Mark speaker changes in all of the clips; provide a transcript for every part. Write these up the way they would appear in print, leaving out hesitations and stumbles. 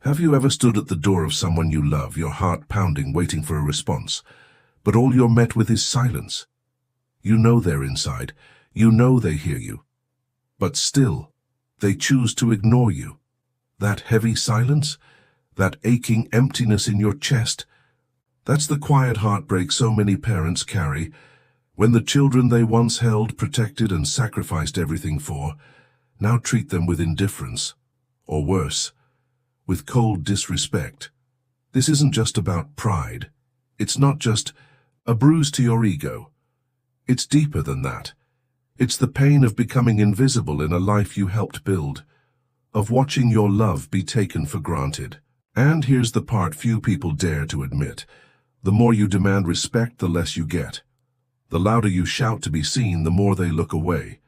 Speaker 1: Have you ever stood at the door of someone you love, your heart pounding, waiting for a response, but all you're met with is silence? You know they're inside, you know they hear you, but still, they choose to ignore you. That heavy silence, that aching emptiness in your chest, that's the quiet heartbreak so many parents carry when the children they once held, protected, and sacrificed everything for now treat them with indifference, or worse, with cold disrespect. This isn't just about pride. It's not just a bruise to your ego. It's deeper than that. It's the pain of becoming invisible in a life you helped build, of watching your love be taken for granted. And here's the part few people dare to admit. The more you demand respect, the less you get. The louder you shout to be seen, the more they look away.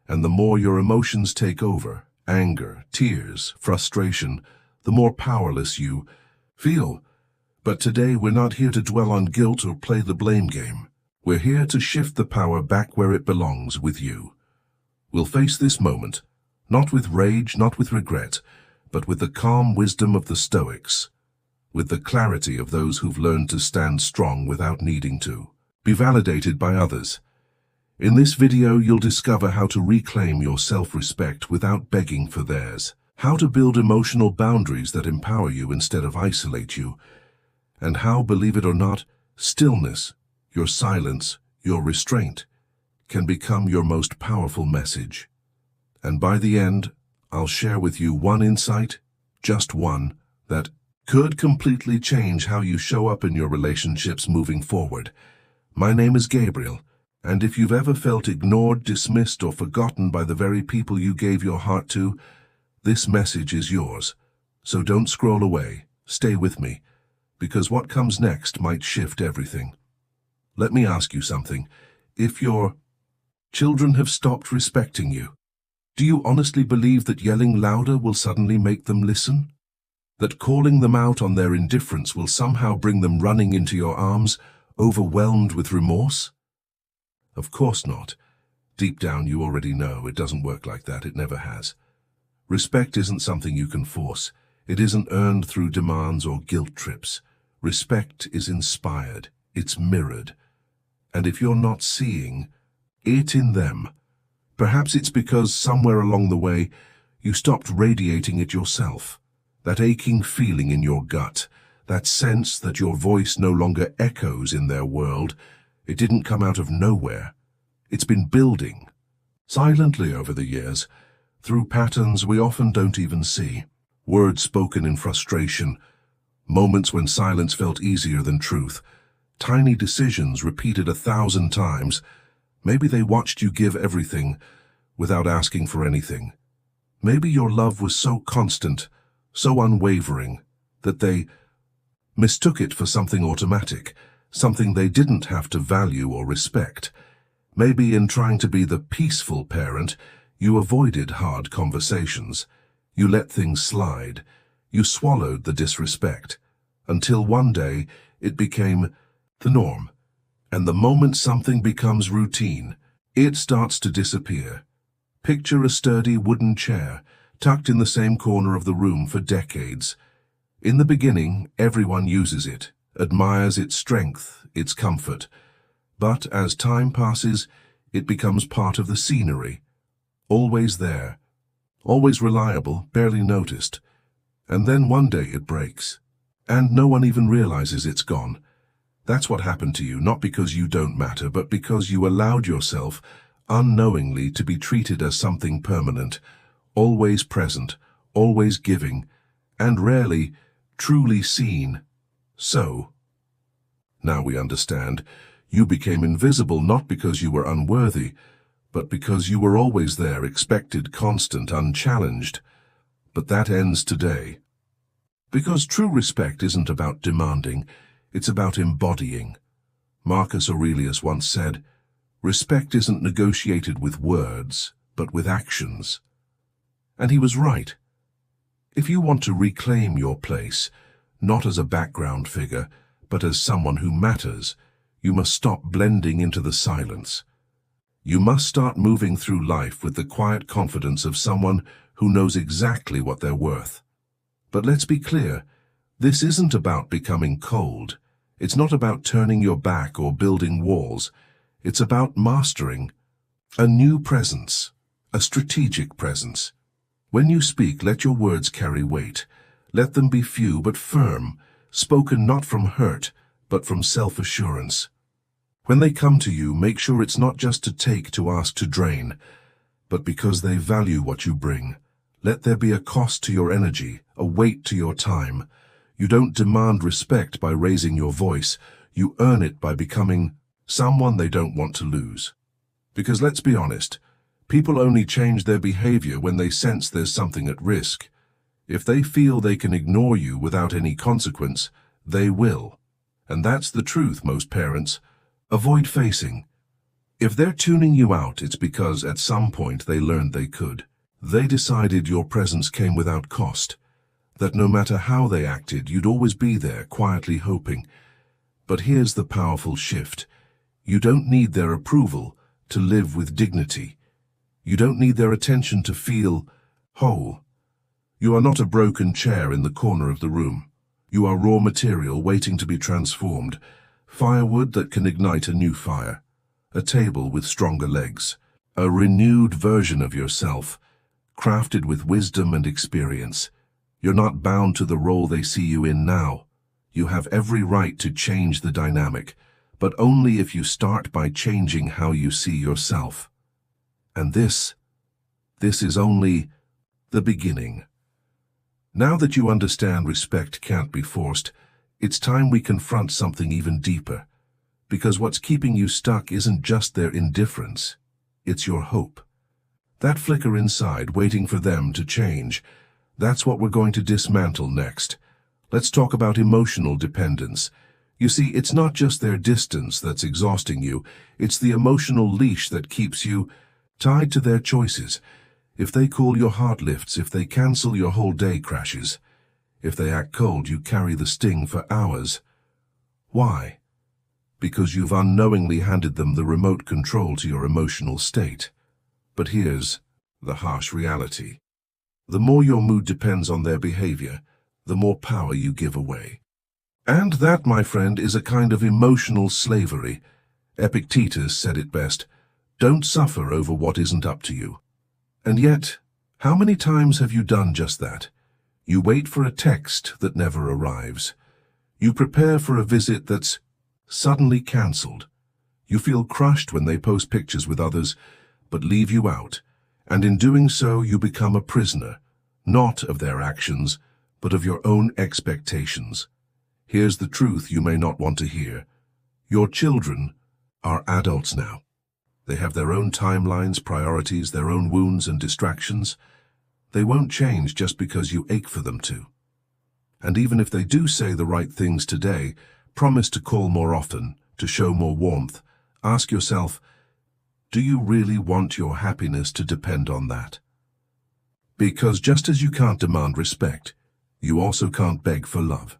Speaker 1: And the more your emotions take over, anger, tears, frustration, the more powerless you feel. But today we're not here to dwell on guilt or play the blame game. We're here to shift the power back where it belongs, with you. We'll face this moment, not with rage, not with regret, but with the calm wisdom of the Stoics, with the clarity of those who've learned to stand strong without needing to be validated by others. In this video, you'll discover how to reclaim your self-respect without begging for theirs, how to build emotional boundaries that empower you instead of isolate you, and how, believe it or not, stillness, your silence, your restraint, can become your most powerful message. And by the end, I'll share with you one insight, just one, that could completely change how you show up in your relationships moving forward. My name is Gabriel, and if you've ever felt ignored, dismissed, or forgotten by the very people you gave your heart to, this message is yours. So don't scroll away, stay with me, because what comes next might shift everything. Let me ask you something. If your children have stopped respecting you, do you honestly believe that yelling louder will suddenly make them listen? That calling them out on their indifference will somehow bring them running into your arms, overwhelmed with remorse? Of course not. Deep down you already know it doesn't work like that. It never has. Respect isn't something you can force. It isn't earned through demands or guilt trips. Respect is inspired. It's mirrored. And if you're not seeing it in them, perhaps it's because somewhere along the way you stopped radiating it yourself. That aching feeling in your gut, that sense that your voice no longer echoes in their world, it didn't come out of nowhere. It's been building, silently over the years, through patterns we often don't even see. Words spoken in frustration, moments when silence felt easier than truth, tiny decisions repeated 1,000 times. Maybe they watched you give everything without asking for anything. Maybe your love was so constant, so unwavering, that they mistook it for something automatic, something they didn't have to value or respect. Maybe in trying to be the peaceful parent, you avoided hard conversations. You let things slide. You swallowed the disrespect, until one day it became the norm. And the moment something becomes routine, it starts to disappear. Picture a sturdy wooden chair, tucked in the same corner of the room for decades. In the beginning, everyone uses it, admires its strength, its comfort. But as time passes, it becomes part of the scenery. Always there, always reliable, barely noticed. And then one day it breaks, and no one even realizes it's gone. That's what happened to you, not because you don't matter, but because you allowed yourself, unknowingly, to be treated as something permanent, always present, always giving, and rarely truly seen. So, now we understand, you became invisible not because you were unworthy, but because you were always there, expected, constant, unchallenged. But that ends today. Because true respect isn't about demanding, it's about embodying. Marcus Aurelius once said, "Respect isn't negotiated with words, but with actions." And he was right. If you want to reclaim your place, not as a background figure, but as someone who matters, you must stop blending into the silence. You must start moving through life with the quiet confidence of someone who knows exactly what they're worth. But let's be clear, this isn't about becoming cold. It's not about turning your back or building walls. It's about mastering a new presence, a strategic presence. When you speak, let your words carry weight. Let them be few but firm, spoken not from hurt, but from self-assurance. When they come to you, make sure it's not just to take, to ask, to drain, but because they value what you bring. Let there be a cost to your energy, a weight to your time. You don't demand respect by raising your voice. You earn it by becoming someone they don't want to lose. Because let's be honest, people only change their behavior when they sense there's something at risk. If they feel they can ignore you without any consequence, they will. And that's the truth most parents avoid facing. If they're tuning you out, it's because at some point they learned they could. They decided your presence came without cost, that no matter how they acted, you'd always be there, quietly hoping. But here's the powerful shift. You don't need their approval to live with dignity. You don't need their attention to feel whole. You are not a broken chair in the corner of the room. You are raw material waiting to be transformed, firewood that can ignite a new fire, a table with stronger legs, a renewed version of yourself, crafted with wisdom and experience. You're not bound to the role they see you in now. You have every right to change the dynamic, but only if you start by changing how you see yourself. And this is only the beginning. Now that you understand respect can't be forced, it's time we confront something even deeper. Because what's keeping you stuck isn't just their indifference, it's your hope. That flicker inside, waiting for them to change, that's what we're going to dismantle next. Let's talk about emotional dependence. You see, it's not just their distance that's exhausting you, it's the emotional leash that keeps you tied to their choices. If they call, your heart lifts. If they cancel, your whole day crashes. If they act cold, you carry the sting for hours. Why? Because you've unknowingly handed them the remote control to your emotional state. But here's the harsh reality. The more your mood depends on their behavior, the more power you give away. And that, my friend, is a kind of emotional slavery. Epictetus said it best: don't suffer over what isn't up to you. And yet, how many times have you done just that? You wait for a text that never arrives. You prepare for a visit that's suddenly cancelled. You feel crushed when they post pictures with others, but leave you out. And in doing so, you become a prisoner, not of their actions, but of your own expectations. Here's the truth you may not want to hear. Your children are adults now. They have their own timelines, priorities, their own wounds and distractions. They won't change just because you ache for them to. And even if they do say the right things today, promise to call more often, to show more warmth, ask yourself, do you really want your happiness to depend on that? Because just as you can't demand respect, you also can't beg for love.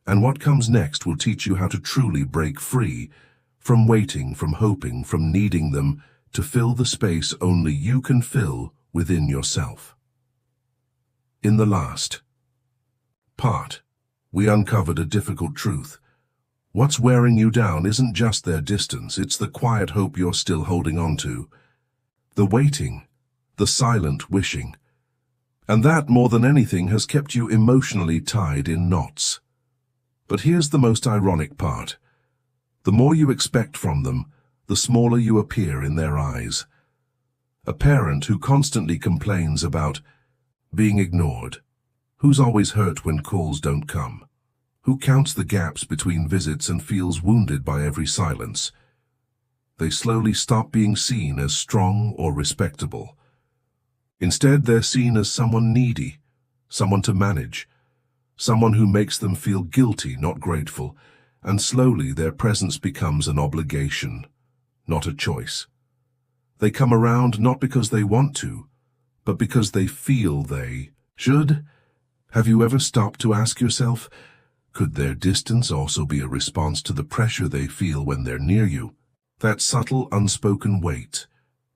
Speaker 1: And what comes next will teach you how to truly break free from waiting, from hoping, from needing them to fill the space only you can fill within yourself. In the last part, we uncovered a difficult truth. What's wearing you down isn't just their distance, it's the quiet hope you're still holding on to. The waiting, the silent wishing. And that, more than anything, has kept you emotionally tied in knots. But here's the most ironic part. The more you expect from them, the smaller you appear in their eyes. A parent who constantly complains about being ignored, who's always hurt when calls don't come, who counts the gaps between visits and feels wounded by every silence. They slowly stop being seen as strong or respectable. Instead, they're seen as someone needy, someone to manage, someone who makes them feel guilty, not grateful, and slowly their presence becomes an obligation, not a choice. They come around not because they want to, but because they feel they should. Have you ever stopped to ask yourself, could their distance also be a response to the pressure they feel when they're near you? That subtle, unspoken weight,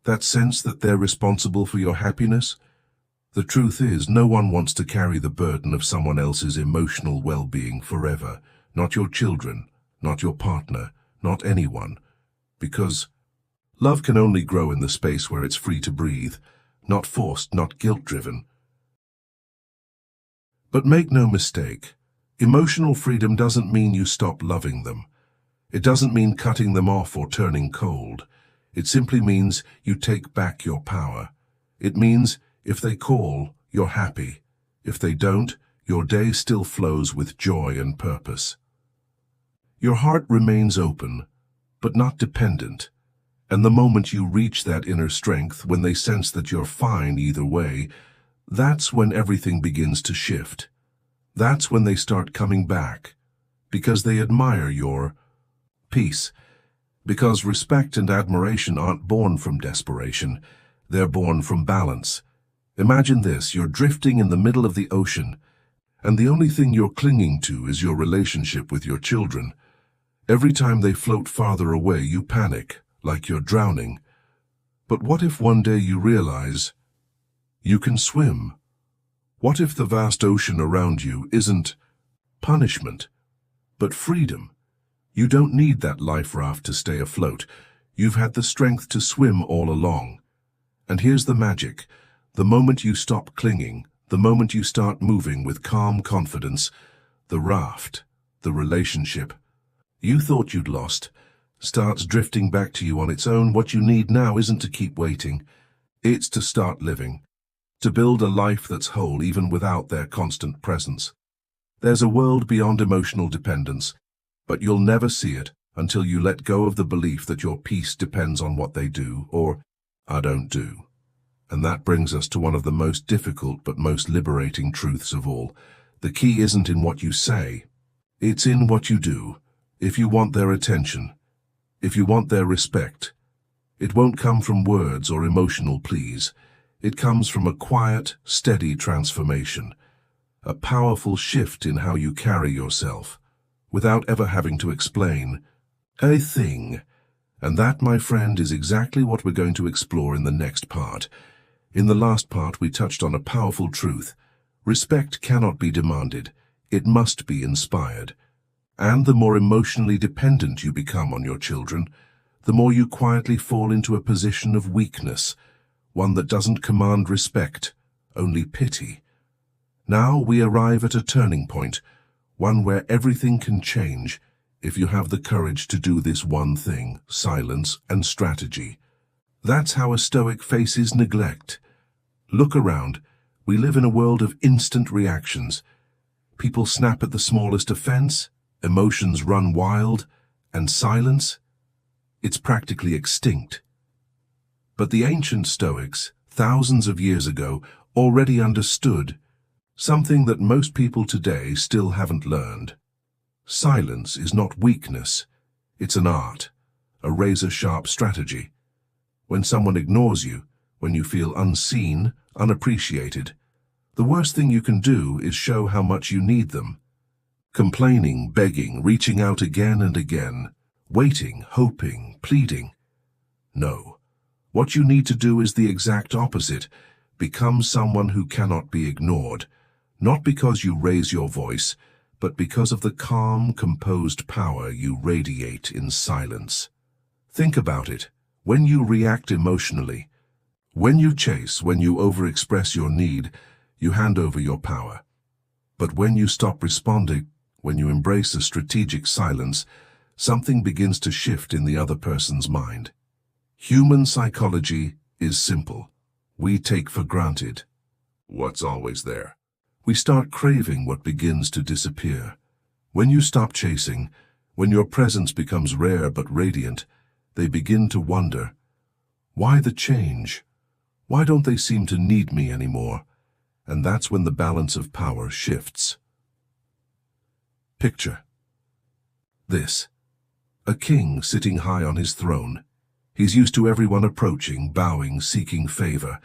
Speaker 1: that sense that they're responsible for your happiness? The truth is, no one wants to carry the burden of someone else's emotional well-being forever. Not your children, not your partner, not anyone. Because love can only grow in the space where it's free to breathe, not forced, not guilt-driven. But make no mistake, emotional freedom doesn't mean you stop loving them. It doesn't mean cutting them off or turning cold. It simply means you take back your power. It means if they call, you're happy. If they don't, your day still flows with joy and purpose. Your heart remains open, but not dependent. And the moment you reach that inner strength, when they sense that you're fine either way, that's when everything begins to shift. That's when they start coming back, because they admire your peace. Because respect and admiration aren't born from desperation, they're born from balance. Imagine this, you're drifting in the middle of the ocean, and the only thing you're clinging to is your relationship with your children. Every time they float farther away, you panic, like you're drowning. But what if one day you realize you can swim? What if the vast ocean around you isn't punishment, but freedom? You don't need that life raft to stay afloat. You've had the strength to swim all along. And here's the magic. The moment you stop clinging, the moment you start moving with calm confidence, the raft, the relationship you thought you'd lost, starts drifting back to you on its own. What you need now isn't to keep waiting. It's to start living, to build a life that's whole even without their constant presence. There's a world beyond emotional dependence, but you'll never see it until you let go of the belief that your peace depends on what they do or don't do. And that brings us to one of the most difficult but most liberating truths of all. The key isn't in what you say, it's in what you do. If you want their attention, if you want their respect, it won't come from words or emotional pleas. It comes from a quiet, steady transformation, a powerful shift in how you carry yourself, without ever having to explain a thing. And that, my friend, is exactly what we're going to explore in the next part. In the last part, we touched on a powerful truth. Respect cannot be demanded. It must be inspired. And the more emotionally dependent you become on your children, the more you quietly fall into a position of weakness, one that doesn't command respect, only pity. Now we arrive at a turning point, one where everything can change if you have the courage to do this one thing: silence and strategy. That's how a Stoic faces neglect. Look around. We live in a world of instant reactions. People snap at the smallest offense, emotions run wild, and silence, it's practically extinct. But the ancient Stoics, thousands of years ago, already understood something that most people today still haven't learned. Silence is not weakness, it's an art, a razor-sharp strategy. When someone ignores you, when you feel unseen, unappreciated, the worst thing you can do is show how much you need them. Complaining, begging, reaching out again and again, waiting, hoping, pleading. No. What you need to do is the exact opposite. Become someone who cannot be ignored, not because you raise your voice, but because of the calm, composed power you radiate in silence. Think about it. When you react emotionally, when you chase, when you overexpress your need, you hand over your power. But when you stop responding, when you embrace a strategic silence, something begins to shift in the other person's mind. Human psychology is simple. We take for granted what's always there. We start craving what begins to disappear. When you stop chasing, when your presence becomes rare but radiant, they begin to wonder, why the change? Why don't they seem to need me anymore? And that's when the balance of power shifts. Picture this: a king sitting high on his throne. He's used to everyone approaching, bowing, seeking favor.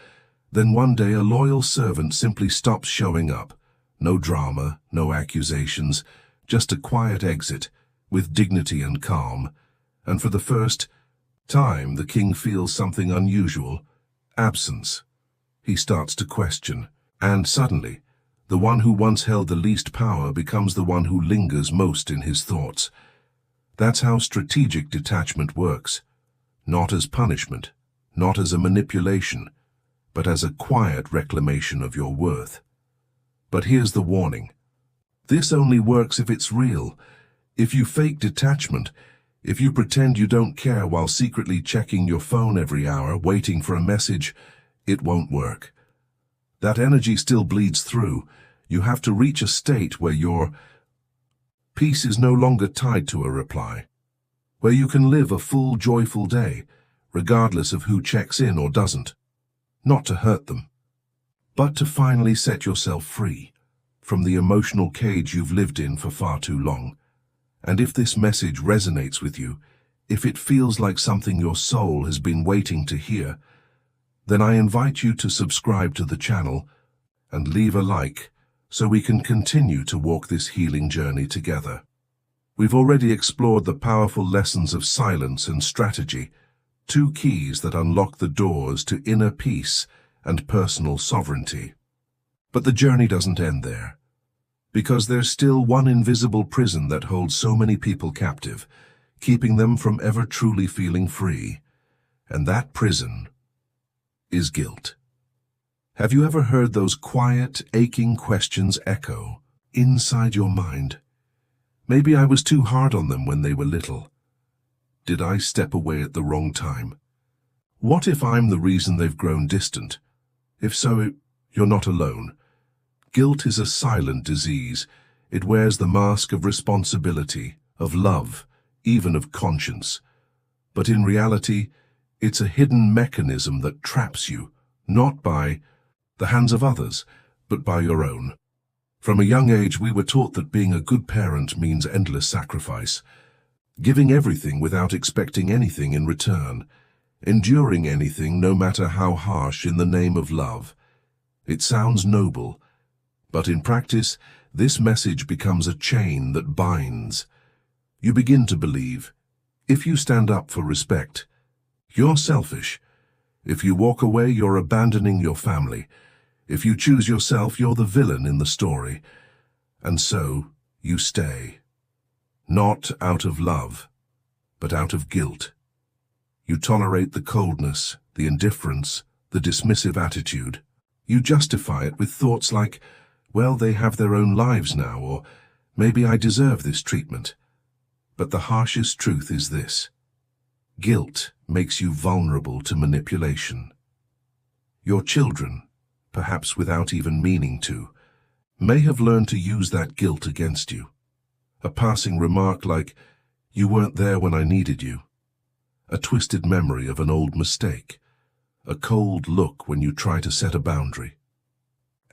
Speaker 1: Then one day a loyal servant simply stops showing up. No drama, no accusations, just a quiet exit, with dignity and calm. And for the first time, the king feels something unusual: absence. He starts to question, And suddenly, the one who once held the least power becomes the one who lingers most in his thoughts. That's how strategic detachment works. Not as punishment, not as a manipulation, but as a quiet reclamation of your worth. But here's the warning. This only works if it's real. If you fake detachment, if you pretend you don't care while secretly checking your phone every hour, waiting for a message, it won't work. That energy still bleeds through. You have to reach a state where your peace is no longer tied to a reply, where you can live a full, joyful day, regardless of who checks in or doesn't. Not to hurt them, but to finally set yourself free from the emotional cage you've lived in for far too long. And if this message resonates with you, if it feels like something your soul has been waiting to hear, then I invite you to subscribe to the channel and leave a like so we can continue to walk this healing journey together. We've already explored the powerful lessons of silence and strategy, two keys that unlock the doors to inner peace and personal sovereignty. But the journey doesn't end there, because there's still one invisible prison that holds so many people captive, keeping them from ever truly feeling free. And that prison is guilt. Have you ever heard those quiet, aching questions echo inside your mind? Maybe I was too hard on them when they were little. Did I step away at the wrong time? What if I'm the reason they've grown distant? If so, you're not alone. Guilt is a silent disease. It wears the mask of responsibility, of love, even of conscience. But in reality, it's a hidden mechanism that traps you, not by the hands of others, but by your own. From a young age, we were taught that being a good parent means endless sacrifice, giving everything without expecting anything in return, enduring anything no matter how harsh in the name of love. It sounds noble, but in practice, this message becomes a chain that binds. You begin to believe, if you stand up for respect, you're selfish. If you walk away, you're abandoning your family. If you choose yourself, you're the villain in the story. And so, you stay. Not out of love, but out of guilt. You tolerate the coldness, the indifference, the dismissive attitude. You justify it with thoughts like, well, they have their own lives now, or maybe I deserve this treatment. But the harshest truth is this. Guilt makes you vulnerable to manipulation. Your children, perhaps without even meaning to, may have learned to use that guilt against you. A passing remark like, you weren't there when I needed you. A twisted memory of an old mistake. A cold look when you try to set a boundary.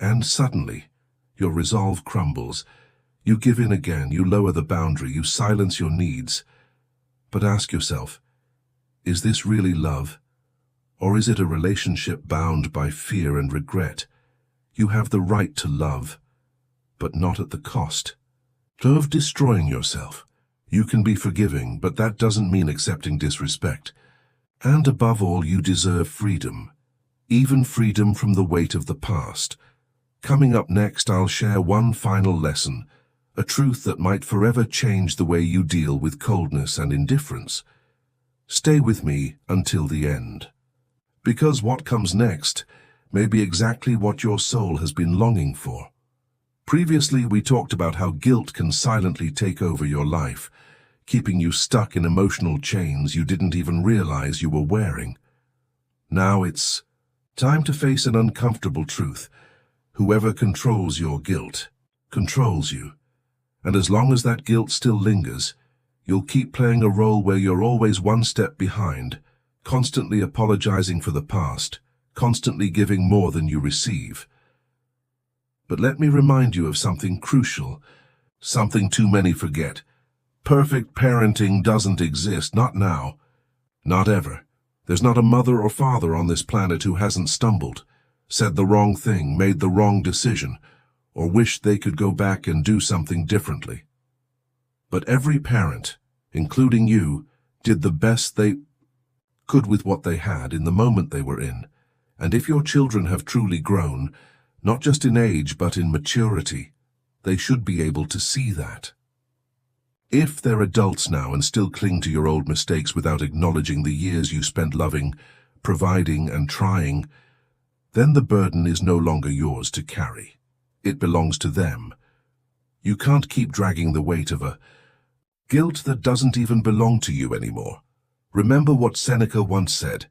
Speaker 1: And suddenly, your resolve crumbles. You give in again, you lower the boundary, you silence your needs. But ask yourself, is this really love? Or is it a relationship bound by fear and regret? You have the right to love, but not at the cost of destroying yourself. You can be forgiving, but that doesn't mean accepting disrespect. And above all, you deserve freedom, even freedom from the weight of the past. Coming up next, I'll share one final lesson, a truth that might forever change the way you deal with coldness and indifference. Stay with me until the end, because what comes next may be exactly what your soul has been longing for. Previously, we talked about how guilt can silently take over your life, keeping you stuck in emotional chains you didn't even realize you were wearing. Now it's time to face an uncomfortable truth. Whoever controls your guilt controls you. And as long as that guilt still lingers, you'll keep playing a role where you're always one step behind, constantly apologizing for the past, constantly giving more than you receive. But let me remind you of something crucial, something too many forget. Perfect parenting doesn't exist, not now, not ever. There's not a mother or father on this planet who hasn't stumbled, said the wrong thing, made the wrong decision, or wished they could go back and do something differently. But every parent, including you, did the best they could with what they had in the moment they were in. And if your children have truly grown, Not just in age, but in maturity. They should be able to see that. If they're adults now and still cling to your old mistakes without acknowledging the years you spent loving, providing, and trying, then the burden is no longer yours to carry. It belongs to them. You can't keep dragging the weight of a guilt that doesn't even belong to you anymore. Remember what Seneca once said,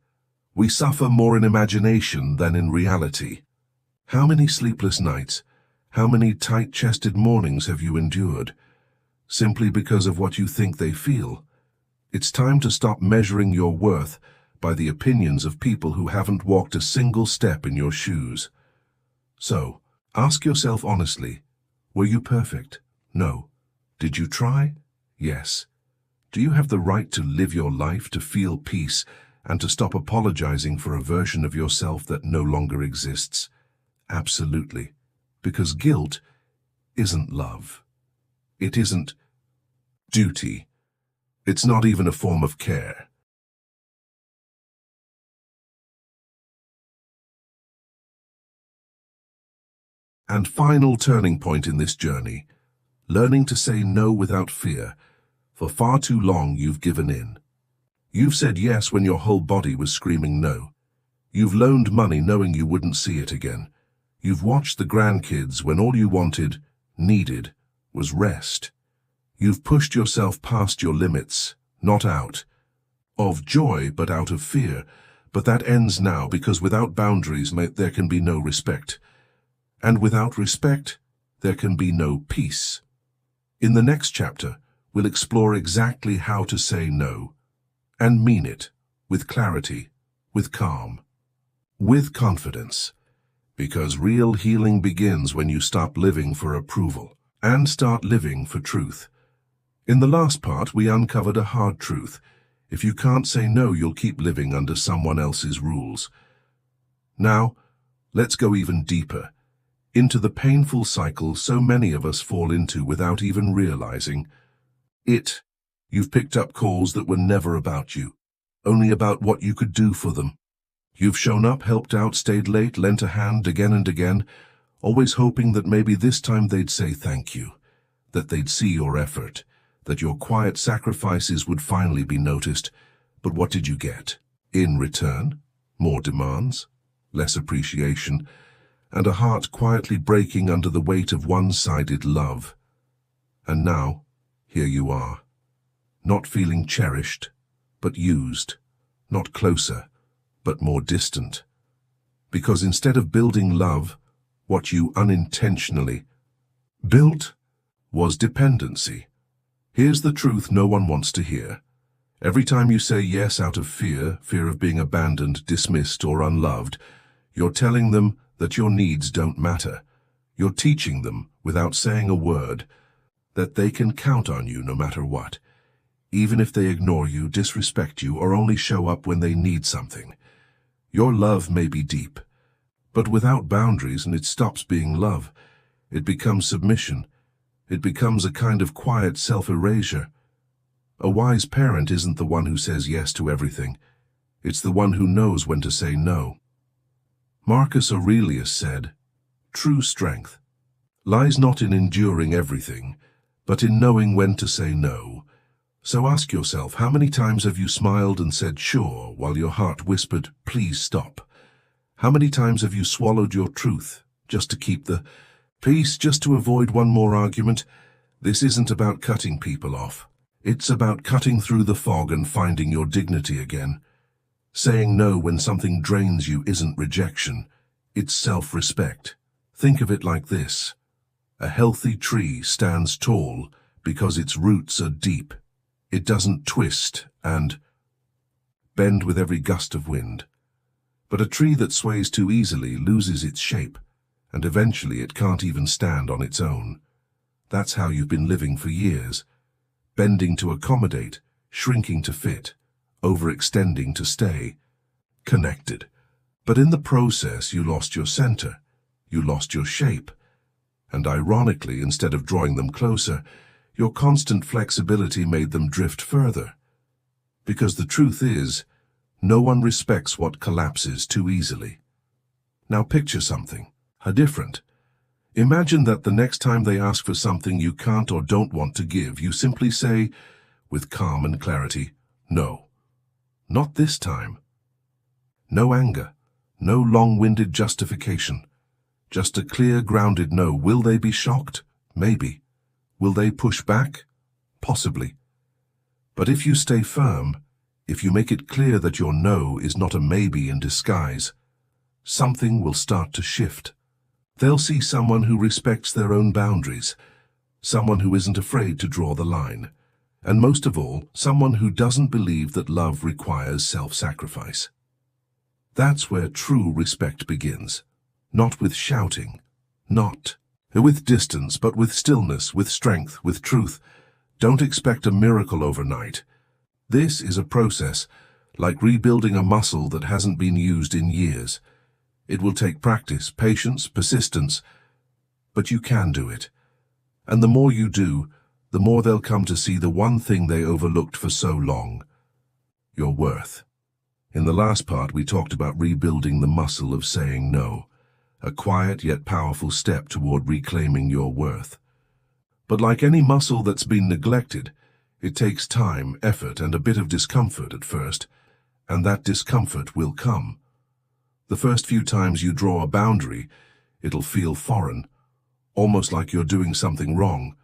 Speaker 1: "We suffer more in imagination than in reality." How many sleepless nights, how many tight-chested mornings have you endured, simply because of what you think they feel? It's time to stop measuring your worth by the opinions of people who haven't walked a single step in your shoes. So, ask yourself honestly, were you perfect? No. Did you try? Yes. Do you have the right to live your life, to feel peace, and to stop apologizing for a version of yourself that no longer exists? Absolutely. Because guilt isn't love. It isn't duty. It's not even a form of care. And final turning point in this journey, learning to say no without fear. For far too long you've given in. You've said yes when your whole body was screaming no. You've loaned money knowing you wouldn't see it again. You've watched the grandkids when all you wanted, needed, was rest. You've pushed yourself past your limits, not out of joy but out of fear. But that ends now, because without boundaries there can be no respect. And without respect, there can be no peace. In the next chapter, we'll explore exactly how to say no, and mean it, with clarity, with calm, with confidence. Because real healing begins when you stop living for approval and start living for truth. In the last part, we uncovered a hard truth. If you can't say no, you'll keep living under someone else's rules. Now, let's go even deeper, into the painful cycle so many of us fall into without even realizing it. You've picked up calls that were never about you, only about what you could do for them. You've shown up, helped out, stayed late, lent a hand again and again, always hoping that maybe this time they'd say thank you, that they'd see your effort, that your quiet sacrifices would finally be noticed. But what did you get? In return, more demands, less appreciation, and a heart quietly breaking under the weight of one-sided love. And now, here you are, not feeling cherished, but used, not closer, but more distant. Because instead of building love, what you unintentionally built was dependency. Here's the truth no one wants to hear. Every time you say yes out of fear of being abandoned, dismissed, or unloved, you're telling them that your needs don't matter. You're teaching them, without saying a word, that they can count on you no matter what, even if they ignore you, disrespect you, or only show up when they need something. Your love may be deep, but without boundaries, and it stops being love. It becomes submission. It becomes a kind of quiet self-erasure. A wise parent isn't the one who says yes to everything. It's the one who knows when to say no. Marcus Aurelius said, "True strength lies not in enduring everything, but in knowing when to say no." So ask yourself, how many times have you smiled and said sure while your heart whispered, please stop? How many times have you swallowed your truth just to keep the peace, just to avoid one more argument? This isn't about cutting people off. It's about cutting through the fog and finding your dignity again. Saying no when something drains you isn't rejection. It's self-respect. Think of it like this. A healthy tree stands tall because its roots are deep. It doesn't twist and bend with every gust of wind. But a tree that sways too easily loses its shape, and eventually it can't even stand on its own. That's how you've been living for years, bending to accommodate, shrinking to fit, overextending to stay connected. But in the process, you lost your center, you lost your shape, and ironically, instead of drawing them closer, your constant flexibility made them drift further. Because the truth is, no one respects what collapses too easily. Now picture something. are different. Imagine that the next time they ask for something you can't or don't want to give, you simply say, with calm and clarity, no. Not this time. No anger, no long-winded justification. Just a clear, grounded no. Will they be shocked? Maybe. Will they push back? Possibly. But if you stay firm, if you make it clear that your no is not a maybe in disguise, something will start to shift. They'll see someone who respects their own boundaries, someone who isn't afraid to draw the line, and most of all, someone who doesn't believe that love requires self-sacrifice. That's where true respect begins. Not with shouting, not with distance, but with stillness, with strength, with truth. Don't expect a miracle overnight. This is a process, like rebuilding a muscle that hasn't been used in years. It will take practice, patience, persistence, but you can do it. And the more you do, the more they'll come to see the one thing they overlooked for so long: your worth. In the last part, we talked about rebuilding the muscle of saying no, a quiet yet powerful step toward reclaiming your worth. But like any muscle that's been neglected, it takes time, effort, and a bit of discomfort at first, and that discomfort will come. The first few times you draw a boundary, it'll feel foreign, almost like you're doing something wrong.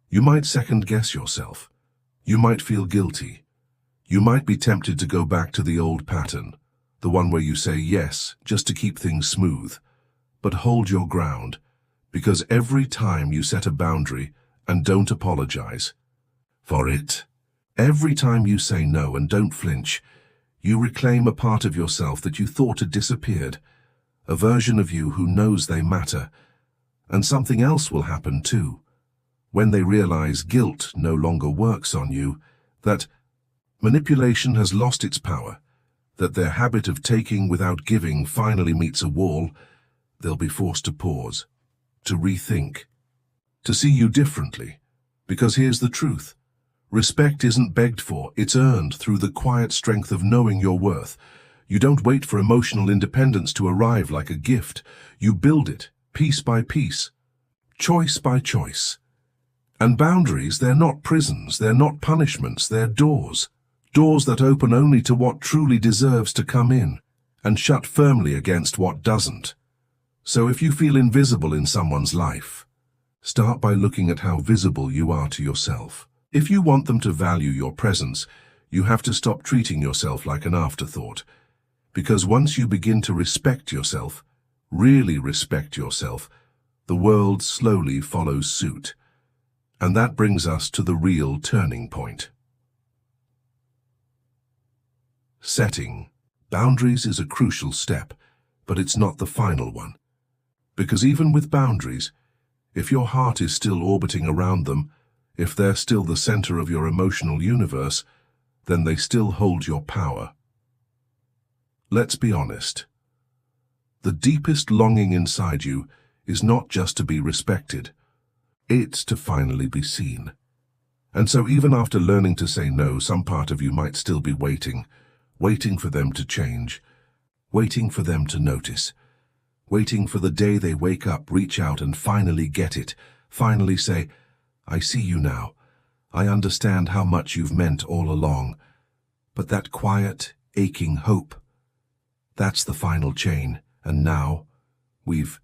Speaker 1: You might second-guess yourself. You might feel guilty. You might be tempted to go back to the old pattern, the one where you say yes just to keep things smooth. But hold your ground, because every time you set a boundary and don't apologize for it, every time you say no and don't flinch, you reclaim a part of yourself that you thought had disappeared, a version of you who knows they matter. And something else will happen too. When they realize guilt no longer works on you, that manipulation has lost its power, that their habit of taking without giving finally meets a wall, they'll be forced to pause, to rethink, to see you differently. Because here's the truth. Respect isn't begged for, it's earned through the quiet strength of knowing your worth. You don't wait for emotional independence to arrive like a gift. You build it, piece by piece, choice by choice. And boundaries, they're not prisons, they're not punishments, they're doors. Doors that open only to what truly deserves to come in, and shut firmly against what doesn't. So if you feel invisible in someone's life, start by looking at how visible you are to yourself. If you want them to value your presence, you have to stop treating yourself like an afterthought. Because once you begin to respect yourself, really respect yourself, the world slowly follows suit. And that brings us to the real turning point. Setting boundaries is a crucial step, but it's not the final one. Because even with boundaries, if your heart is still orbiting around them, if they're still the center of your emotional universe, then they still hold your power. Let's be honest. The deepest longing inside you is not just to be respected. It's to finally be seen. And so even after learning to say no, some part of you might still be waiting for them to change, waiting for them to notice, waiting for the day they wake up, reach out and finally get it, finally say, I see you now. I understand how much you've meant all along. But that quiet, aching hope, that's the final chain. And now, we've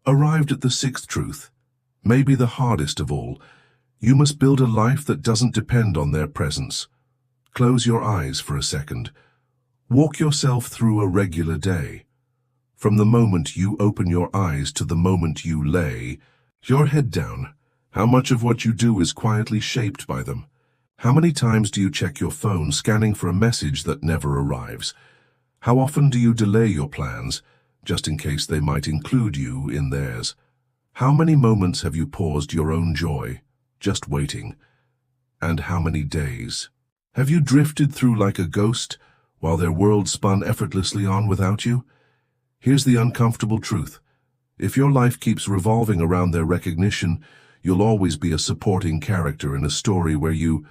Speaker 1: arrived at the sixth truth, maybe the hardest of all. You must build a life that doesn't depend on their presence. Close your eyes for a second. Walk yourself through a regular day. From the moment you open your eyes to the moment you lay your head down, how much of what you do is quietly shaped by them? How many times do you check your phone, scanning for a message that never arrives? How often do you delay your plans, just in case they might include you in theirs? How many moments have you paused your own joy, just waiting? And how many days have you drifted through like a ghost, while their world spun effortlessly on without you? Here's the uncomfortable truth. If your life keeps revolving around their recognition, you'll always be a supporting character in a story where you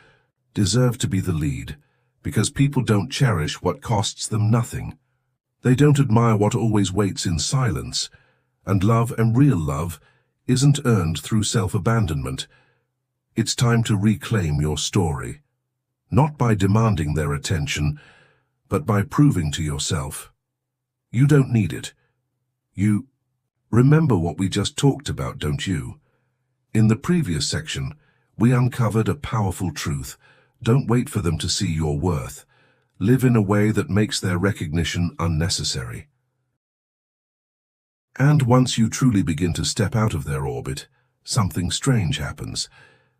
Speaker 1: deserve to be the lead, because people don't cherish what costs them nothing. They don't admire what always waits in silence, And love, and real love, isn't earned through self-abandonment. It's time to reclaim your story, not by demanding their attention, but by proving to yourself you don't need it. You remember what we just talked about, don't you? In the previous section, we uncovered a powerful truth. Don't wait for them to see your worth. Live in a way that makes their recognition unnecessary. And once you truly begin to step out of their orbit, something strange happens.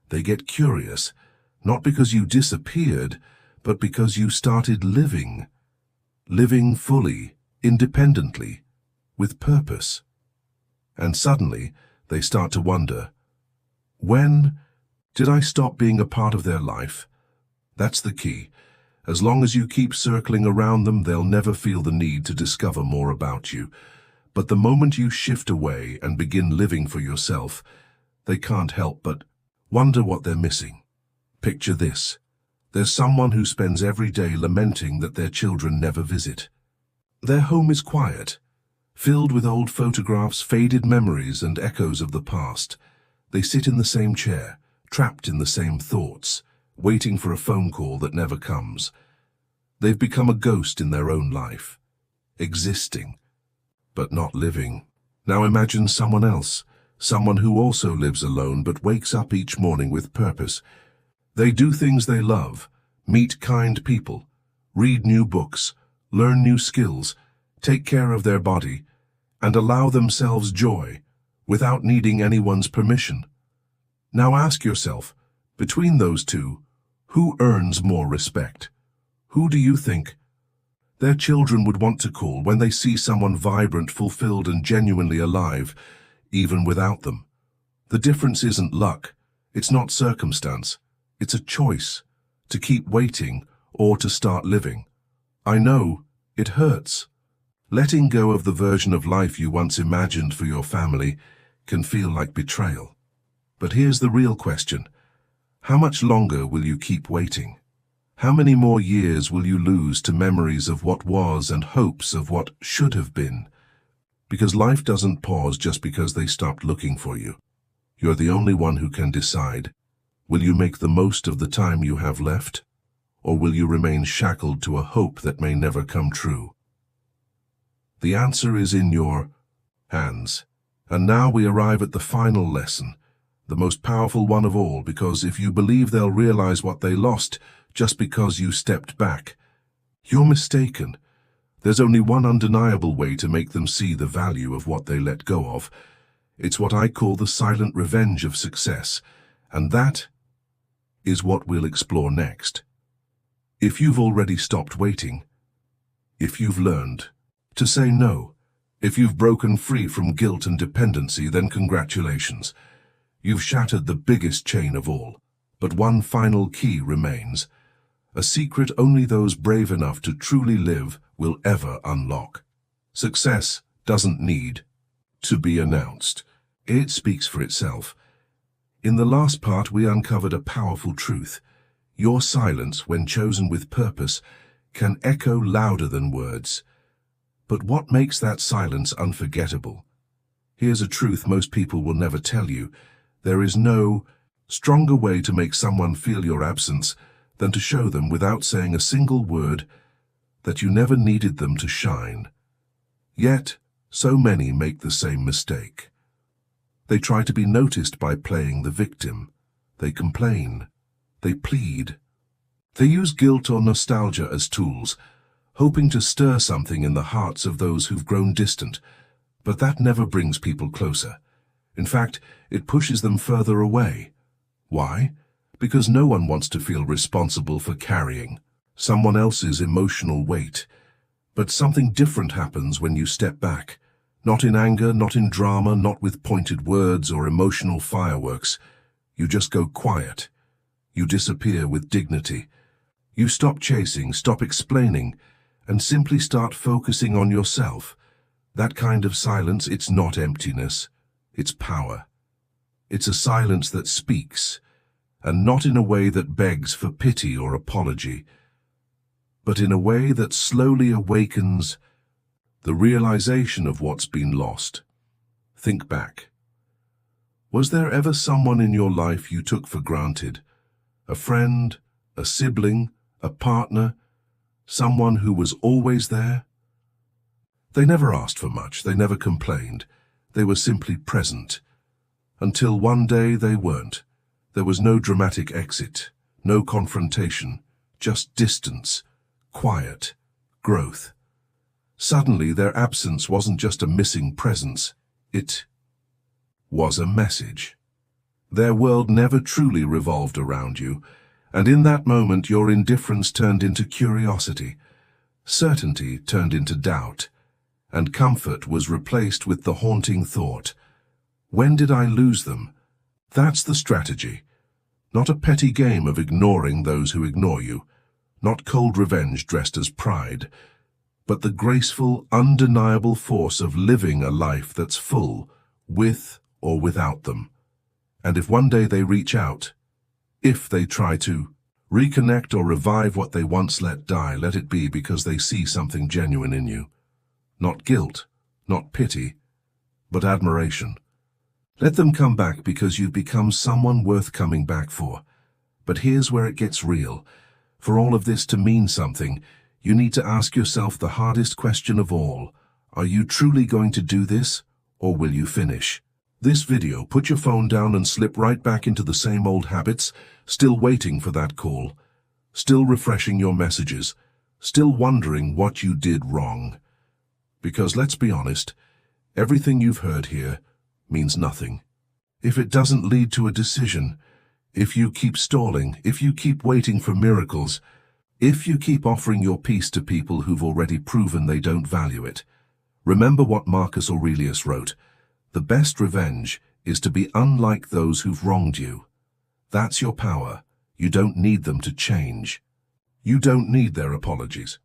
Speaker 1: They get curious, not because you disappeared, but because you started living. Living fully, independently, with purpose. And suddenly, they start to wonder, when did I stop being a part of their life? That's the key. As long as you keep circling around them, they'll never feel the need to discover more about you. But the moment you shift away and begin living for yourself, they can't help but wonder what they're missing. Picture this. There's someone who spends every day lamenting that their children never visit. Their home is quiet, filled with old photographs, faded memories, and echoes of the past. They sit in the same chair, trapped in the same thoughts, waiting for a phone call that never comes. They've become a ghost in their own life, existing, but not living. Now imagine someone else, someone who also lives alone but wakes up each morning with purpose. They do things they love, meet kind people, read new books, learn new skills, take care of their body, and allow themselves joy without needing anyone's permission. Now ask yourself, between those two, who earns more respect? Who do you think their children would want to call when they see someone vibrant, fulfilled, and genuinely alive, even without them? The difference isn't luck, it's not circumstance, it's a choice to keep waiting or to start living. I know, it hurts. Letting go of the version of life you once imagined for your family can feel like betrayal. But here's the real question. How much longer will you keep waiting? How many more years will you lose to memories of what was and hopes of what should have been? Because life doesn't pause just because they stopped looking for you. You're the only one who can decide. Will you make the most of the time you have left? Or will you remain shackled to a hope that may never come true? The answer is in your hands. And now we arrive at the final lesson, the most powerful one of all, because if you believe they'll realize what they lost just because you stepped back, you're mistaken. There's only one undeniable way to make them see the value of what they let go of. It's what I call the silent revenge of success, and that is what we'll explore next. If you've already stopped waiting, if you've learned to say no, if you've broken free from guilt and dependency, then congratulations. You've shattered the biggest chain of all. But one final key remains, a secret only those brave enough to truly live will ever unlock. Success doesn't need to be announced. It speaks for itself. In the last part, we uncovered a powerful truth. Your silence, when chosen with purpose, can echo louder than words. But what makes that silence unforgettable? Here's a truth most people will never tell you. There is no stronger way to make someone feel your absence than to show them without saying a single word that you never needed them to shine. Yet, so many make the same mistake. They try to be noticed by playing the victim. They complain. They plead. They use guilt or nostalgia as tools, hoping to stir something in the hearts of those who've grown distant. But that never brings people closer. In fact, it pushes them further away. Why? Because no one wants to feel responsible for carrying someone else's emotional weight. But something different happens when you step back. Not in anger, not in drama, not with pointed words or emotional fireworks. You just go quiet. You disappear with dignity. You stop chasing, stop explaining, and simply start focusing on yourself. That kind of silence, it's not emptiness, it's power. It's a silence that speaks, and not in a way that begs for pity or apology, but in a way that slowly awakens the realization of what's been lost. Think back. Was there ever someone in your life you took for granted? A friend, a sibling, a partner, someone who was always there? They never asked for much, they never complained. They were simply present. Until one day they weren't. There was no dramatic exit, no confrontation, just distance, quiet, growth. Suddenly their absence wasn't just a missing presence, it was a message. Their world never truly revolved around you, and in that moment your indifference turned into curiosity, certainty turned into doubt, and comfort was replaced with the haunting thought, when did I lose them? That's the strategy. Not a petty game of ignoring those who ignore you, not cold revenge dressed as pride, but the graceful, undeniable force of living a life that's full, with or without them. And if one day they reach out, if they try to reconnect or revive what they once let die, let it be because they see something genuine in you. Not guilt, not pity, but admiration. Let them come back because you've become someone worth coming back for. But here's where it gets real. For all of this to mean something, you need to ask yourself the hardest question of all. Are you truly going to do this, or will you finish? This video, put your phone down and slip right back into the same old habits, still waiting for that call, still refreshing your messages, still wondering what you did wrong. Because let's be honest, everything you've heard here means nothing. If it doesn't lead to a decision, if you keep stalling, if you keep waiting for miracles, if you keep offering your peace to people who've already proven they don't value it, remember what Marcus Aurelius wrote, "The best revenge is to be unlike those who've wronged you." That's your power. You don't need them to change. You don't need their apologies.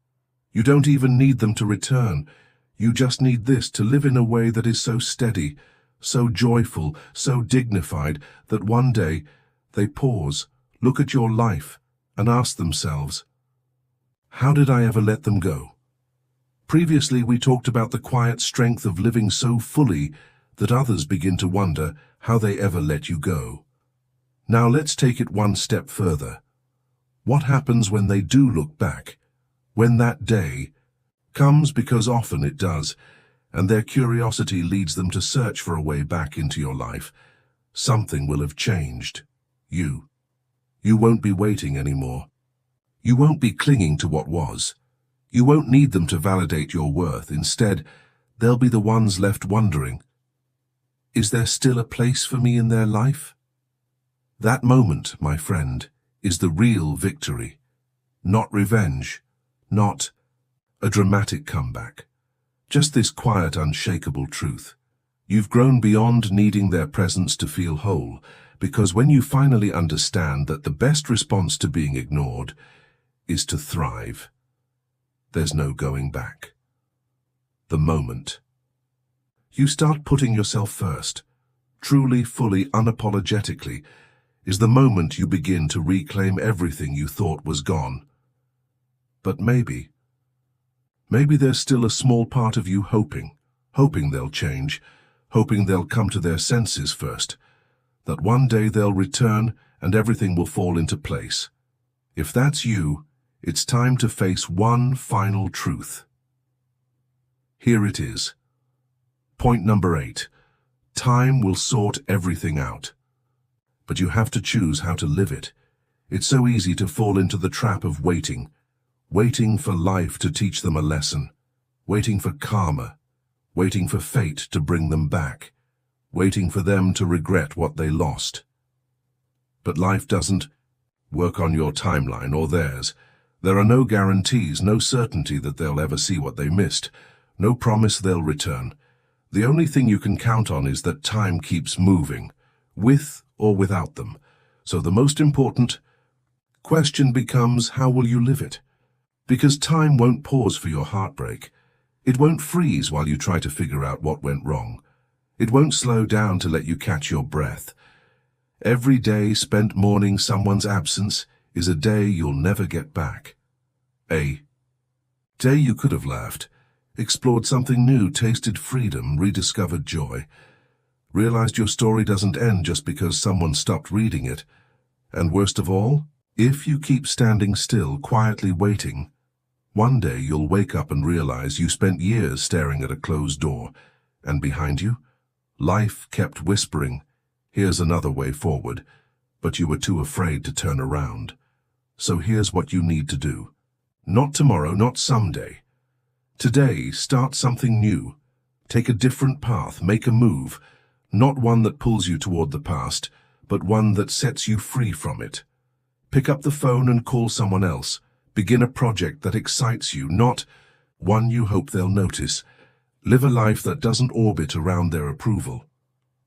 Speaker 1: You don't even need them to return. You just need this to live in a way that is so steady, so joyful, so dignified, that one day they pause, look at your life, and ask themselves, how did I ever let them go? Previously, we talked about the quiet strength of living so fully that others begin to wonder how they ever let you go. Now let's take it one step further. What happens when they do look back? When that day comes, because often it does, and their curiosity leads them to search for a way back into your life. Something will have changed. You won't be waiting anymore. You won't be clinging to what was. You won't need them to validate your worth. Instead, they'll be the ones left wondering, is there still a place for me in their life? That moment, my friend, is the real victory. Not revenge, not a dramatic comeback. Just this quiet, unshakable truth. You've grown beyond needing their presence to feel whole, because when you finally understand that the best response to being ignored is to thrive, there's no going back. The moment you start putting yourself first, truly, fully, unapologetically, is the moment you begin to reclaim everything you thought was gone. But maybe there's still a small part of you hoping they'll change, hoping they'll come to their senses first, that one day they'll return and everything will fall into place. If that's you, it's time to face one final truth. Here it is. Point number 8. Time will sort everything out. But you have to choose how to live it. It's so easy to fall into the trap of waiting for life to teach them a lesson, waiting for karma, waiting for fate to bring them back, waiting for them to regret what they lost. But life doesn't work on your timeline or theirs. There are no guarantees, no certainty that they'll ever see what they missed, no promise they'll return. The only thing you can count on is that time keeps moving, with or without them. So the most important question becomes, how will you live it? Because time won't pause for your heartbreak. It won't freeze while you try to figure out what went wrong. It won't slow down to let you catch your breath. Every day spent mourning someone's absence is a day you'll never get back. A day you could have laughed, explored something new, tasted freedom, rediscovered joy. Realized your story doesn't end just because someone stopped reading it. And worst of all, if you keep standing still, quietly waiting, one day you'll wake up and realize you spent years staring at a closed door, and behind you, life kept whispering, "Here's another way forward," but you were too afraid to turn around. So here's what you need to do. Not tomorrow, not someday. Today, start something new. Take a different path, make a move, not one that pulls you toward the past, but one that sets you free from it. Pick up the phone and call someone else. Begin a project that excites you, not one you hope they'll notice. Live a life that doesn't orbit around their approval.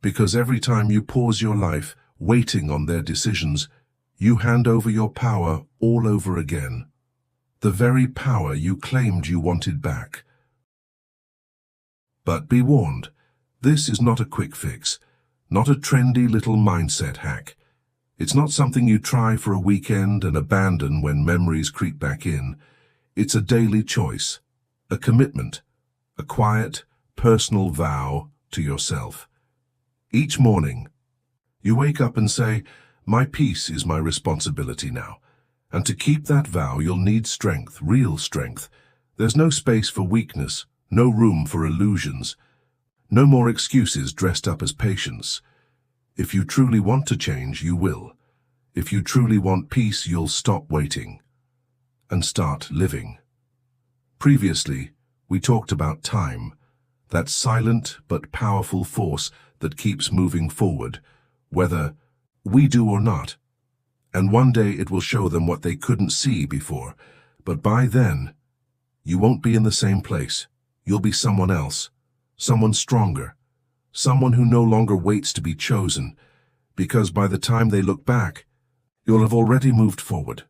Speaker 1: Because every time you pause your life, waiting on their decisions, you hand over your power all over again. The very power you claimed you wanted back. But be warned, this is not a quick fix, not a trendy little mindset hack. It's not something you try for a weekend and abandon when memories creep back in. It's a daily choice, a commitment, a quiet, personal vow to yourself. Each morning, you wake up and say, "My peace is my responsibility now." And to keep that vow, you'll need strength, real strength. There's no space for weakness, no room for illusions, no more excuses dressed up as patience. If you truly want to change, you will. If you truly want peace, you'll stop waiting and start living. Previously, we talked about time, that silent but powerful force that keeps moving forward, whether we do or not. And one day it will show them what they couldn't see before. But by then, you won't be in the same place. You'll be someone else, someone stronger, someone who no longer waits to be chosen, because by the time they look back, you'll have already moved forward.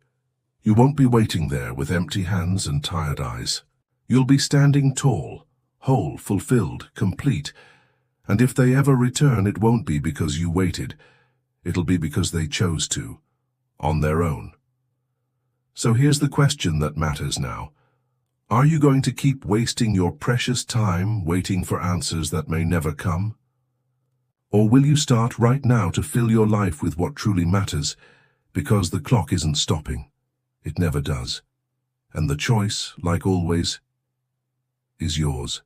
Speaker 1: You won't be waiting there with empty hands and tired eyes. You'll be standing tall, whole, fulfilled, complete. And if they ever return, it won't be because you waited. It'll be because they chose to, on their own. So here's the question that matters now. Are you going to keep wasting your precious time waiting for answers that may never come? Or will you start right now to fill your life with what truly matters, because the clock isn't stopping? It never does. And the choice, like always, is yours.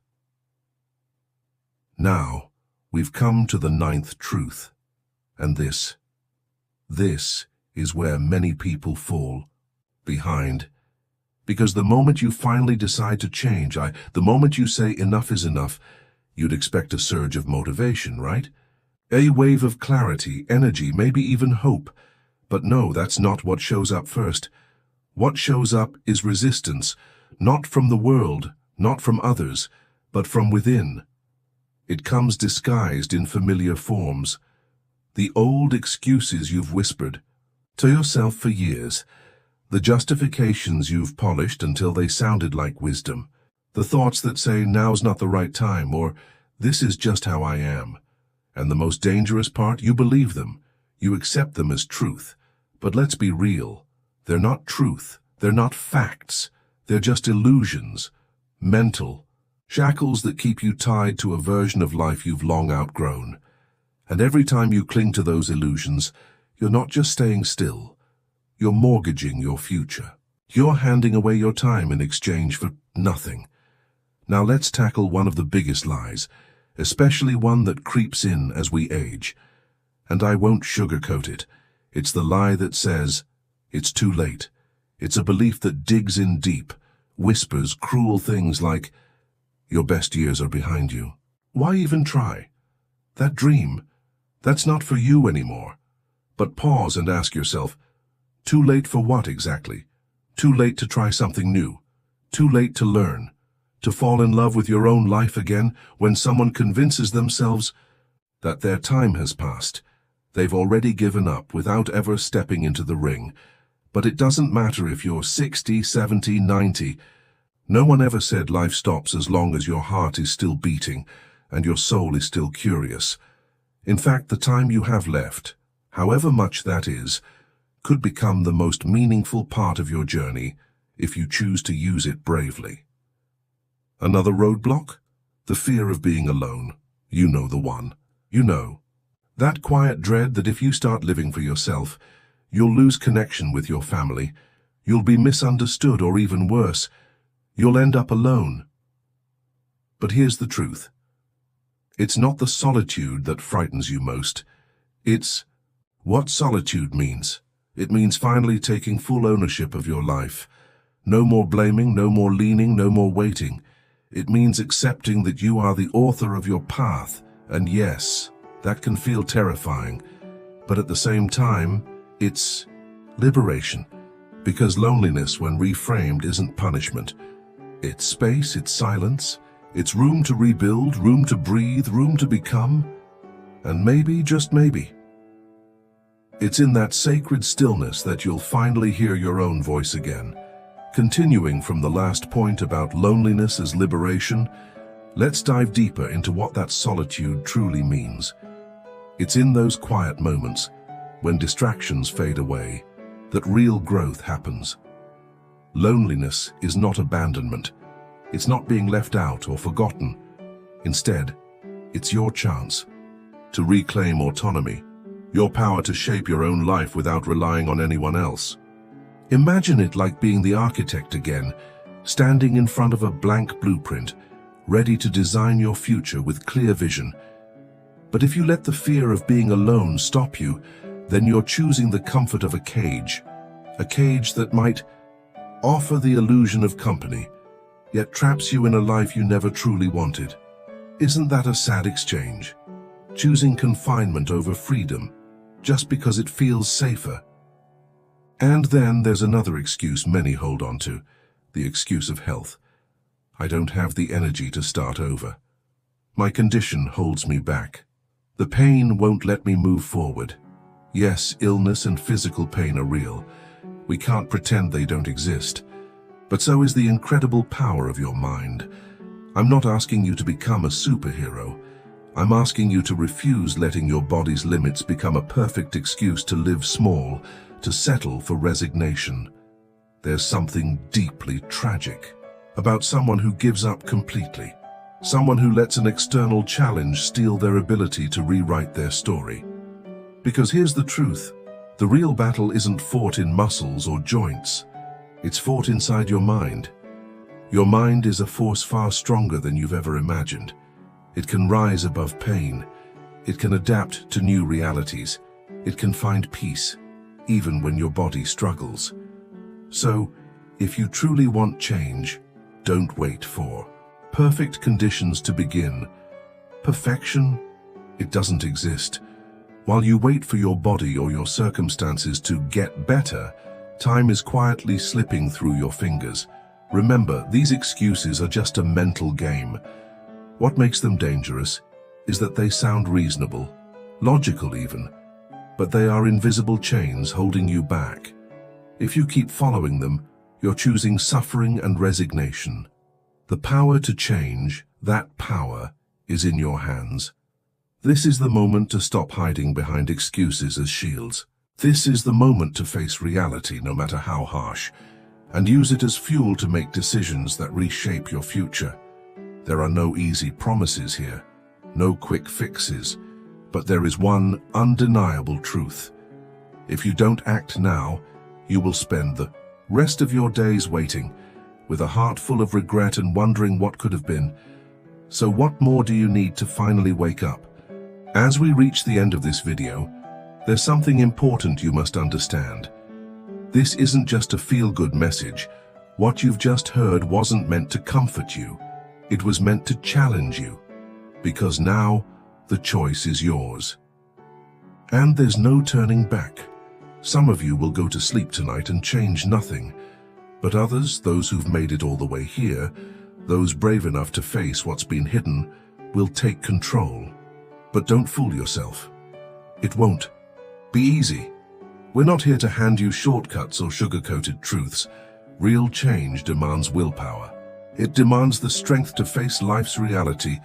Speaker 1: Now, we've come to the 9th truth. And this is where many people fall behind. Because the moment you finally decide to change, the moment you say enough is enough, you'd expect a surge of motivation, right? A wave of clarity, energy, maybe even hope. But no, that's not what shows up first. What shows up is resistance, not from the world, not from others, but from within. It comes disguised in familiar forms. The old excuses you've whispered to yourself for years, the justifications you've polished until they sounded like wisdom, the thoughts that say, "Now's not the right time," or "This is just how I am." And the most dangerous part, you believe them. You accept them as truth. But let's be real. They're not truth. They're not facts. They're just illusions, mental, shackles that keep you tied to a version of life you've long outgrown. And every time you cling to those illusions, you're not just staying still. You're mortgaging your future. You're handing away your time in exchange for nothing. Now let's tackle one of the biggest lies, especially one that creeps in as we age. And I won't sugarcoat it. It's the lie that says, it's too late. It's a belief that digs in deep, whispers cruel things like, your best years are behind you. Why even try? That dream, that's not for you anymore. But pause and ask yourself, too late for what exactly? Too late to try something new. Too late to learn. To fall in love with your own life again when someone convinces themselves that their time has passed. They've already given up without ever stepping into the ring. But it doesn't matter if you're 60, 70, 90. No one ever said life stops as long as your heart is still beating and your soul is still curious. In fact, the time you have left, however much that is, could become the most meaningful part of your journey if you choose to use it bravely. Another roadblock? The fear of being alone. You know the one. You know, that quiet dread that if you start living for yourself, you'll lose connection with your family, you'll be misunderstood, or even worse, you'll end up alone. But here's the truth. It's not the solitude that frightens you most. It's what solitude means. It means finally taking full ownership of your life. No more blaming, no more leaning, no more waiting. It means accepting that you are the author of your path. And yes, that can feel terrifying. But at the same time, it's liberation. Because loneliness, when reframed, isn't punishment. It's space, it's silence. It's room to rebuild, room to breathe, room to become. And maybe, just maybe, it's in that sacred stillness that you'll finally hear your own voice again. Continuing from the last point about loneliness as liberation, let's dive deeper into what that solitude truly means. It's in those quiet moments, when distractions fade away, that real growth happens. Loneliness is not abandonment. It's not being left out or forgotten. Instead, it's your chance to reclaim autonomy, your power to shape your own life without relying on anyone else. Imagine it like being the architect again, standing in front of a blank blueprint, ready to design your future with clear vision. But if you let the fear of being alone stop you, then you're choosing the comfort of a cage that might offer the illusion of company, yet traps you in a life you never truly wanted. Isn't that a sad exchange? Choosing confinement over freedom, just because it feels safer. And then there's another excuse many hold on to, the excuse of health. I don't have the energy to start over. My condition holds me back. The pain won't let me move forward. Yes, illness and physical pain are real. We can't pretend they don't exist. But so is the incredible power of your mind. I'm not asking you to become a superhero. I'm asking you to refuse letting your body's limits become a perfect excuse to live small, to settle for resignation. There's something deeply tragic about someone who gives up completely, someone who lets an external challenge steal their ability to rewrite their story. Because here's the truth, the real battle isn't fought in muscles or joints. It's fought inside your mind. Your mind is a force far stronger than you've ever imagined. It can rise above pain. It can adapt to new realities. It can find peace, even when your body struggles. So, if you truly want change, don't wait for perfect conditions to begin. Perfection, it doesn't exist. While you wait for your body or your circumstances to get better, time is quietly slipping through your fingers. Remember, these excuses are just a mental game. What makes them dangerous is that they sound reasonable, logical even, but they are invisible chains holding you back. If you keep following them, you're choosing suffering and resignation. The power to change, that power, is in your hands. This is the moment to stop hiding behind excuses as shields. This is the moment to face reality, no matter how harsh, and use it as fuel to make decisions that reshape your future. There are no easy promises here, no quick fixes, but there is one undeniable truth. If you don't act now, you will spend the rest of your days waiting, with a heart full of regret and wondering what could have been. So what more do you need to finally wake up? As we reach the end of this video, there's something important you must understand. This isn't just a feel-good message. What you've just heard wasn't meant to comfort you. It was meant to challenge you. Because now, the choice is yours. And there's no turning back. Some of you will go to sleep tonight and change nothing. But others, those who've made it all the way here, those brave enough to face what's been hidden, will take control. But don't fool yourself. It won't be easy. We're not here to hand you shortcuts or sugar-coated truths. Real change demands willpower. It demands the strength to face life's reality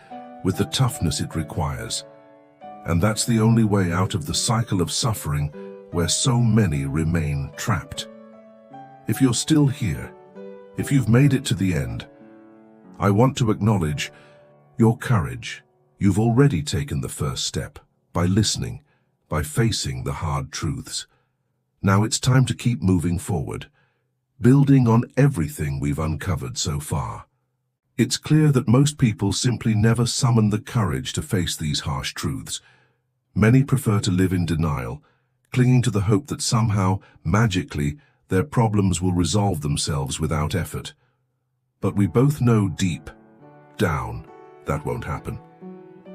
Speaker 1: with the toughness it requires. And that's the only way out of the cycle of suffering where so many remain trapped. If you're still here, if you've made it to the end, I want to acknowledge your courage, You've already taken the first step by listening, by facing the hard truths. Now it's time to keep moving forward, building on everything we've uncovered so far. It's clear that most people simply never summon the courage to face these harsh truths. Many prefer to live in denial, clinging to the hope that somehow, magically, their problems will resolve themselves without effort. But we both know deep down that won't happen.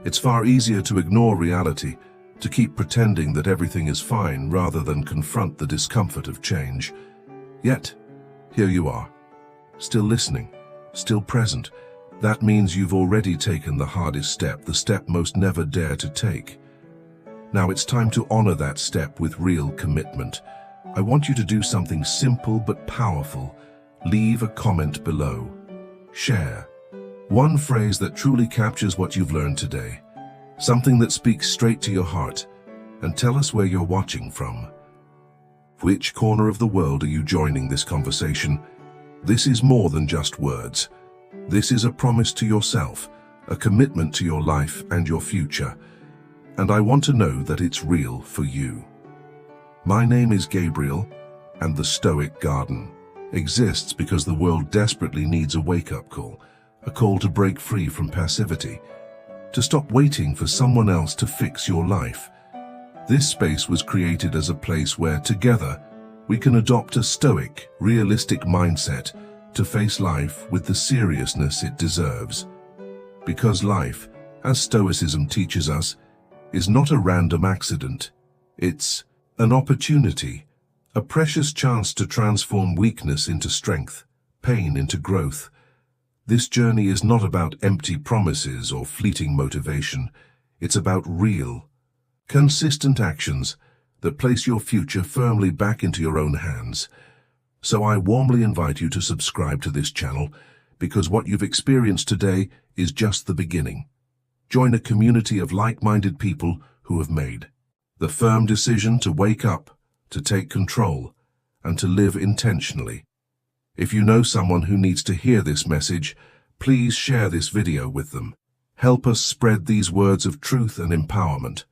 Speaker 1: It's far easier to ignore reality, to keep pretending that everything is fine rather than confront the discomfort of change. Yet, here you are, still listening, still present. That means you've already taken the hardest step, the step most never dare to take. Now it's time to honor that step with real commitment. I want you to do something simple but powerful. Leave a comment below. Share one phrase that truly captures what you've learned today. Something that speaks straight to your heart. And tell us where you're watching from. Which corner of the world are you joining this conversation? This is more than just words. This is a promise to yourself, a commitment to your life and your future. And I want to know that it's real for you. My name is Gabriel, and the Stoic Garden exists because the world desperately needs a wake-up call, a call to break free from passivity, to stop waiting for someone else to fix your life. This space was created as a place where, together, we can adopt a stoic, realistic mindset to face life with the seriousness it deserves. Because life, as Stoicism teaches us, is not a random accident. It's an opportunity, a precious chance to transform weakness into strength, pain into growth. This journey is not about empty promises or fleeting motivation. It's about real, consistent actions that place your future firmly back into your own hands. So I warmly invite you to subscribe to this channel, because what you've experienced today is just the beginning. Join a community of like-minded people who have made the firm decision to wake up, to take control, and to live intentionally. If you know someone who needs to hear this message, please share this video with them. Help us spread these words of truth and empowerment.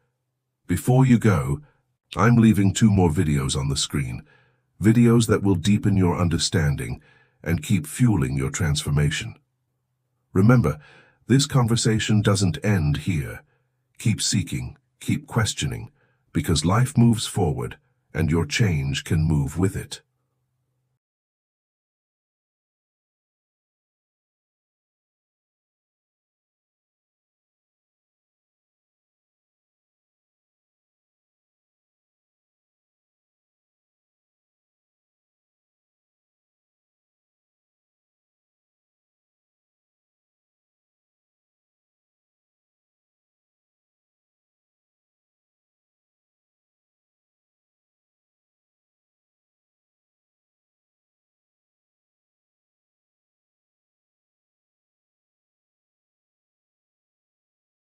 Speaker 1: Before you go, I'm leaving 2 more videos on the screen, videos that will deepen your understanding and keep fueling your transformation. Remember, this conversation doesn't end here. Keep seeking, keep questioning, because life moves forward and your change can move with it.